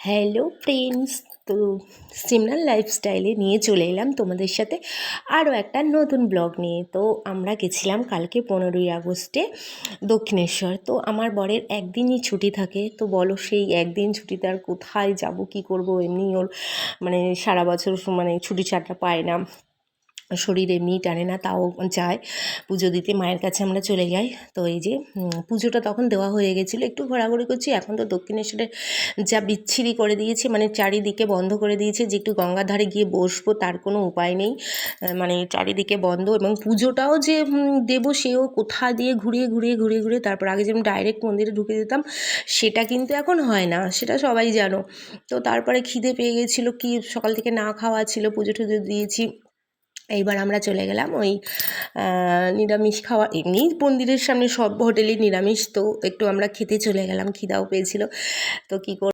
Hello friends, তো সিমরান লাইফস্টাইলে নিয়ে চলে এলাম তোমাদের সাথে আরও একটা নতুন ব্লগ নিয়ে। তো আমরা গেছিলাম কালকে 15ই আগস্টে দক্ষিণেশ্বর। তো আমার বরের একদিনই ছুটি থাকে, তো বলো সেই একদিন ছুটিতে আর কোথায় যাব, কি করব, এমনি ওর মানে সারা বছর মানে ছুটি ছাটা পায় না, শরীর এমনি টানে না, তাও যায় পুজো দিতে। মায়ের কাছে আমরা চলে যাই। তো এই যে পুজোটা তখন দেওয়া হয়ে গেছিলো, একটু ঘোরাঘুরি করছি। এখন তো দক্ষিণেশ্বরে যা বিচ্ছিরি করে দিয়েছে, মানে চারিদিকে বন্ধ করে দিয়েছে, যে একটু গঙ্গার ধারে গিয়ে বসবো তার কোনো উপায় নেই। মানে চারিদিকে বন্ধ, এবং পুজোটাও যে দেবো সেও কোথা দিয়ে ঘুরিয়ে ঘুরিয়ে ঘুরিয়ে ঘুরিয়ে, তারপর আগে যেমন ডাইরেক্ট মন্দিরে ঢুকে দিতাম, সেটা কিন্তু এখন হয় না, সেটা সবাই জানো। তো তারপরে খিদে পেয়ে গেছিলো, কি সকাল থেকে না খাওয়া ছিল, পুজো টুজো দিয়েছি। এইবার আমরা চলে গেলাম ওই নিরামিষ খাওয়া, এমনি মন্দিরের সামনে সব হোটেলেই নিরামিষ, তো একটু আমরা খেতে চলে গেলাম, খিদাও পেয়েছিল। তো কী